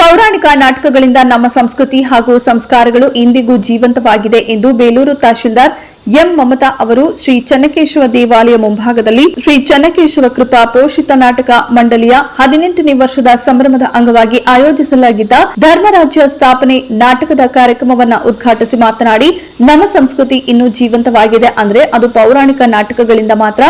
ಪೌರಾಣಿಕ ನಾಟಕಗಳಿಂದ ನಮ್ಮ ಸಂಸ್ಕೃತಿ ಹಾಗೂ ಸಂಸ್ಕಾರಗಳು ಇಂದಿಗೂ ಜೀವಂತವಾಗಿದೆ ಎಂದು ಬೇಲೂರು ತಹಶೀಲ್ದಾರ್ ಎಂ ಮಮತಾ ಅವರು ಶ್ರೀ ಚನ್ನಕೇಶವ ದೇವಾಲಯ ಮುಂಭಾಗದಲ್ಲಿ ಶ್ರೀ ಚನ್ನಕೇಶವ ಕೃಪಾ ಪೋಷಿತ ನಾಟಕ ಮಂಡಳಿಯ 18ನೇ ವರ್ಷದ ಸಂಭ್ರಮದ ಅಂಗವಾಗಿ ಆಯೋಜಿಸಲಾಗಿದ್ದ ಧರ್ಮರಾಜ್ಯ ಸ್ಥಾಪನೆ ನಾಟಕದ ಕಾರ್ಯಕ್ರಮವನ್ನು ಉದ್ಘಾಟಿಸಿ ಮಾತನಾಡಿ ನಮ್ಮ ಸಂಸ್ಕೃತಿ ಇನ್ನೂ ಜೀವಂತವಾಗಿದೆ ಅಂದ್ರೆ ಅದು ಪೌರಾಣಿಕ ನಾಟಕಗಳಿಂದ ಮಾತ್ರ.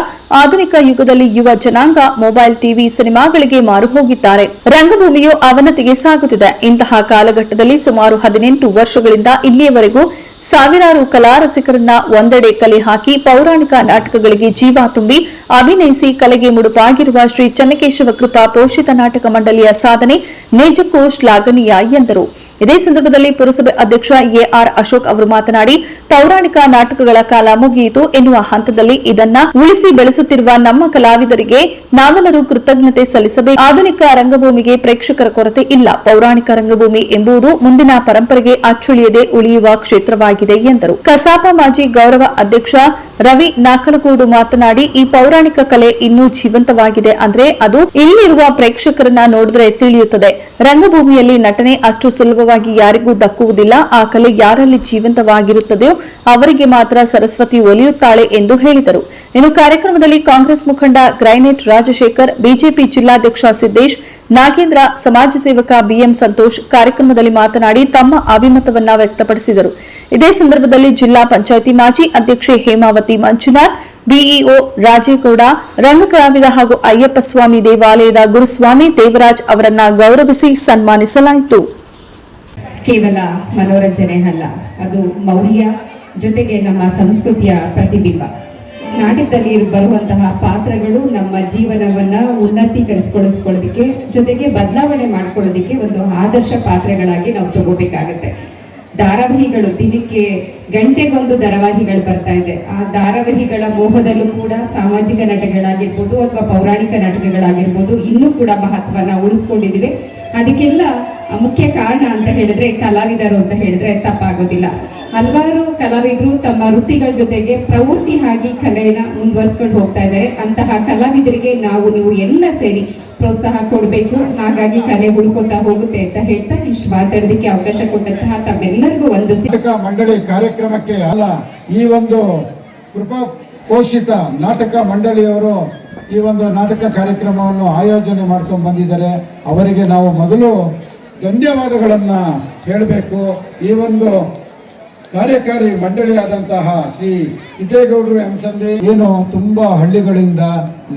ಆಧುನಿಕ ಯುಗದಲ್ಲಿ ಯುವ ಜನಾಂಗ ಮೊಬೈಲ್ ಟಿವಿ ಸಿನಿಮಾಗಳಿಗೆ ಮಾರು ಹೋಗಿದ್ದಾರೆ. ರಂಗಭೂಮಿಯು ಅವನತಿಗೆ ಸಾಗುತ್ತಿದೆ. ಇಂತಹ ಕಾಲಘಟ್ಟದಲ್ಲಿ ಸುಮಾರು 18 ವರ್ಷಗಳಿಂದ ಇಲ್ಲಿಯವರೆಗೂ ಸಾವಿರಾರು ಕಲಾರಸಿಕರನ್ನ ಒಂದೆಡೆ ಕಲೆ ಹಾಕಿ ಪೌರಾಣಿಕ ನಾಟಕಗಳಿಗೆ ಜೀವ ತುಂಬಿ ಅಭಿನಯಿಸಿ ಕಲೆಗೆ ಮುಡುಪಾಗಿರುವ ಶ್ರೀ ಚನ್ನಕೇಶವ ಕೃಪಾ ಪೋಷಿತ ನಾಟಕ ಮಂಡಳಿಯ ಸಾಧನೆ ನಿಜಕ್ಕೂ ಶ್ಲಾಘನೀಯ ಎಂದರು. ಇದೇ ಸಂದರ್ಭದಲ್ಲಿ ಪುರಸಭೆ ಅಧ್ಯಕ್ಷ ಎಆರ್ ಅಶೋಕ್ ಅವರು ಮಾತನಾಡಿ, ಪೌರಾಣಿಕ ನಾಟಕಗಳ ಕಾಲ ಮುಗಿಯಿತು ಎನ್ನುವ ಹಂತದಲ್ಲಿ ಇದನ್ನ ಉಳಿಸಿ ಬೆಳೆಸುತ್ತಿರುವ ನಮ್ಮ ಕಲಾವಿದರಿಗೆ ನಾವೆಲ್ಲರೂ ಕೃತಜ್ಞತೆ ಸಲ್ಲಿಸಬೇಕು. ಆಧುನಿಕ ರಂಗಭೂಮಿಗೆ ಪ್ರೇಕ್ಷಕರ ಕೊರತೆ ಇಲ್ಲ. ಪೌರಾಣಿಕ ರಂಗಭೂಮಿ ಎಂಬುದು ಮುಂದಿನ ಪರಂಪರೆಗೆ ಅಚ್ಚುಳಿಯದೆ ಉಳಿಯುವ ಕ್ಷೇತ್ರವಾಗಿದೆ ಎಂದರು. ಕಸಾಪ ಮಾಜಿ ಗೌರವ ಅಧ್ಯಕ್ಷ ರವಿ ನಾಕಲಗೂಡು ಮಾತನಾಡಿ, ಈ ಪೌರಾಣಿಕ ಕಲೆ ಇನ್ನೂ ಜೀವಂತವಾಗಿದೆ ಅಂದ್ರೆ ಅದು ಇಲ್ಲಿರುವ ಪ್ರೇಕ್ಷಕರನ್ನ ನೋಡಿದ್ರೆ ತಿಳಿಯುತ್ತದೆ. ರಂಗಭೂಮಿಯಲ್ಲಿ ನಟನೆ ಅಷ್ಟು ಸುಲಭವಾಗಿ ಯಾರಿಗೂ ದಕ್ಕುವುದಿಲ್ಲ. ಆ ಕಲೆ ಯಾರಲ್ಲಿ ಜೀವಂತವಾಗಿರುತ್ತದೆಯೋ ಅವರಿಗೆ ಮಾತ್ರ ಸರಸ್ವತಿ ಒಲಿಯುತ್ತಾಳೆ ಎಂದು ಹೇಳಿದರು. ಇನ್ನು ಕಾರ್ಯಕ್ರಮದಲ್ಲಿ ಕಾಂಗ್ರೆಸ್ ಮುಖಂಡ ಗ್ರೈನೇಟ್ ರಾಜಶೇಖರ್, ಬಿಜೆಪಿ ಜಿಲ್ಲಾಧ್ಯಕ್ಷ ಸಿದ್ದೇಶ್, ನಾಗೇಂದ್ರ, ಸಮಾಜ ಸೇವಕ ಬಿಎಂ ಸಂತೋಷ್ ಕಾರ್ಯಕ್ರಮದಲ್ಲಿ ಮಾತನಾಡಿ ತಮ್ಮ ಅಭಿಮತವನ್ನ ವ್ಯಕ್ತಪಡಿಸಿದರು. ಇದೇ ಸಂದರ್ಭದಲ್ಲಿ ಜಿಲ್ಲಾ ಪಂಚಾಯಿತಿ ಮಾಜಿ ಅಧ್ಯಕ್ಷೆ ಹೇಮಾವತಿ ಮಂಜುನಾಥ್, ಬಿಇಒ ರಾಜೇಗೌಡ, ರಂಗಕಲಾವಿದ ಹಾಗೂ ಅಯ್ಯಪ್ಪ ಸ್ವಾಮಿ ದೇವಾಲಯದ ಗುರುಸ್ವಾಮಿ ದೇವರಾಜ್ ಅವರನ್ನ ಗೌರವಿಸಿ ಸನ್ಮಾನಿಸಲಾಯಿತು. ಕೇವಲ ಮನೋರಂಜನೆ ಅಲ್ಲ, ಅದು ಮೌಲ್ಯ ಜೊತೆಗೆ ನಮ್ಮ ಸಂಸ್ಕೃತಿಯ ಪ್ರತಿಬಿಂಬ. ನಾಟಕದಲ್ಲಿ ಬರುವಂತಹ ಪಾತ್ರಗಳು ನಮ್ಮ ಜೀವನವನ್ನ ಉನ್ನತೀಕರಿಸಿಕೊಳ್ಳೋದಕ್ಕೆ ಜೊತೆಗೆ ಬದಲಾವಣೆ ಮಾಡ್ಕೊಳ್ಳೋದಕ್ಕೆ ಒಂದು ಆದರ್ಶ ಪಾತ್ರಗಳಾಗಿ ನಾವು ತಗೋಬೇಕಾಗತ್ತೆ. ಧಾರಾವಾಹಿಗಳು ದಿನಕ್ಕೆ ಗಂಟೆಗೊಂದು ಧಾರಾವಾಹಿಗಳು ಬರ್ತಾ ಇದೆ. ಆ ಧಾರಾವಾಹಿಗಳ ಮೋಹದಲ್ಲೂ ಕೂಡ ಸಾಮಾಜಿಕ ನಾಟಕಗಳಾಗಿರ್ಬೋದು ಅಥವಾ ಪೌರಾಣಿಕ ನಾಟಕಗಳಾಗಿರ್ಬೋದು ಇನ್ನೂ ಕೂಡ ಮಹತ್ವನ ಉಳಿಸ್ಕೊಂಡಿದ್ದೀವಿ. ಅದಕ್ಕೆಲ್ಲ ಮುಖ್ಯ ಕಾರಣ ಅಂತ ಹೇಳಿದ್ರೆ ಕಲಾವಿದರು ಅಂತ ಹೇಳಿದ್ರೆ ತಪ್ಪಾಗೋದಿಲ್ಲ. ಹಲವಾರು ಕಲಾವಿದರು ತಮ್ಮ ವೃತ್ತಿಗಳ ಜೊತೆಗೆ ಪ್ರವೃತ್ತಿ ಆಗಿ ಕಲೆಯನ್ನ ಮುಂದುವರಿಸ್ಕೊಂಡು ಹೋಗ್ತಾ ಇದ್ದಾರೆ. ಅಂತಹ ಕಲಾವಿದರಿಗೆ ನೀವು ಎಲ್ಲ ಸೇರಿ ಪ್ರೋತ್ಸಾಹ ಕೊಡಬೇಕು. ಹಾಗಾಗಿ ಕಲೆ ಉಳ್ಕೊತಾ ಹೋಗುತ್ತೆ ಅಂತ ಹೇಳ್ತಾ ಇಷ್ಟು ಮಾತಾಡೋದಕ್ಕೆ ಅವಕಾಶ ಕೊಟ್ಟಂತಹ ತಮ್ಮೆಲ್ಲರಿಗೂ ಒಂದು ನಾಟಕ ಮಂಡಳಿ ಕಾರ್ಯಕ್ರಮಕ್ಕೆ ಅಲ್ಲ, ಈ ಒಂದು ಕೃಪಾ ಪೋಷಿತ ನಾಟಕ ಮಂಡಳಿಯವರು ಈ ಒಂದು ನಾಟಕ ಕಾರ್ಯಕ್ರಮವನ್ನು ಆಯೋಜನೆ ಮಾಡ್ಕೊಂಡು ಬಂದಿದ್ದಾರೆ. ಅವರಿಗೆ ನಾವು ಮೊದಲು ಧನ್ಯವಾದಗಳನ್ನ ಹೇಳಬೇಕು. ಈ ಒಂದು ಕಾರ್ಯಕಾರಿ ಮಂಡಳಿಯಾದಂತಹ ಶ್ರೀ ಸಿದ್ದೇಗೌಡರು ಎಂಸಂದೆ ಏನು ತುಂಬಾ ಹಳ್ಳಿಗಳಿಂದ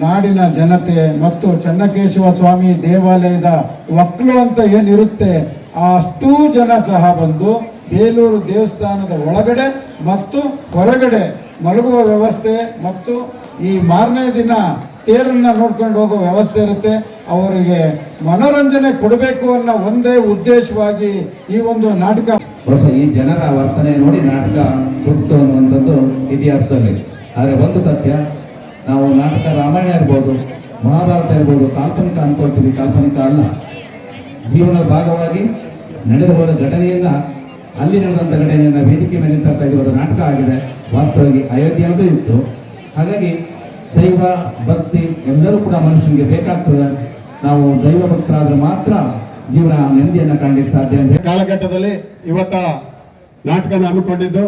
ನಾಡಿನ ಜನತೆ ಮತ್ತು ಚನ್ನಕೇಶವ ಸ್ವಾಮಿ ದೇವಾಲಯದ ಒಕ್ಕಲು ಅಂತ ಏನಿರುತ್ತೆ ಅಷ್ಟೂ ಜನ ಸಹ ಬಂದು ಬೇಲೂರು ದೇವಸ್ಥಾನದ ಒಳಗಡೆ ಮತ್ತು ಹೊರಗಡೆ ಮಲಗುವ ವ್ಯವಸ್ಥೆ ಮತ್ತು ಈ ಮಾರನೇ ದಿನ ತೇರನ್ನ ನೋಡ್ಕೊಂಡು ಹೋಗೋ ವ್ಯವಸ್ಥೆ ಇರುತ್ತೆ. ಅವರಿಗೆ ಮನೋರಂಜನೆ ಕೊಡಬೇಕು ಅನ್ನೋ ಒಂದೇ ಉದ್ದೇಶವಾಗಿ ಈ ಒಂದು ನಾಟಕ ಈ ಜನರ ವರ್ತನೆ ನೋಡಿ ನಾಟಕ ಹುಟ್ಟು ಅನ್ನುವಂಥದ್ದು ಇತಿಹಾಸದಲ್ಲಿ. ಆದರೆ ಒಂದು ಸತ್ಯ, ನಾವು ನಾಟಕ ರಾಮಾಯಣ ಇರ್ಬೋದು, ಮಹಾಭಾರತ ಇರ್ಬೋದು, ಕಾಲ್ಪನಿಕ ಅನ್ಕೊಳ್ತೀವಿ. ಕಾಲ್ಪನಿಕ ಅಲ್ಲ, ಜೀವನದ ಭಾಗವಾಗಿ ನಡೆದು ಹೋದ ಘಟನೆಯನ್ನ, ಅಲ್ಲಿ ನಡೆದಂಥ ಘಟನೆಯನ್ನ ವೇದಿಕೆ ಮೇಲೆ ತರ್ತಾ ಇರುವುದು ನಾಟಕ ಆಗಿದೆ. ವಾಸ್ತವವಾಗಿ ಅಯೋಧ್ಯೆಯದು ಇತ್ತು. ಹಾಗಾಗಿ ದೈವ ಭಕ್ತಿ ಎಲ್ಲರೂ ಕೂಡ ಮನುಷ್ಯನಿಗೆ ಬೇಕಾಗ್ತದೆ. ನಾವು ದೈವ ಭಕ್ತರಾದ್ರೆ ಮಾತ್ರ ಜೀವನ ನೆಮ್ಮದಿಯನ್ನ ಕಾಣಲಿಕ್ಕೆ ಸಾಧ್ಯ. ಕಾಲಘಟ್ಟದಲ್ಲಿ ಇವತ್ತ ನಾಟಕನ ಹಮ್ಮಿಕೊಂಡಿದ್ದು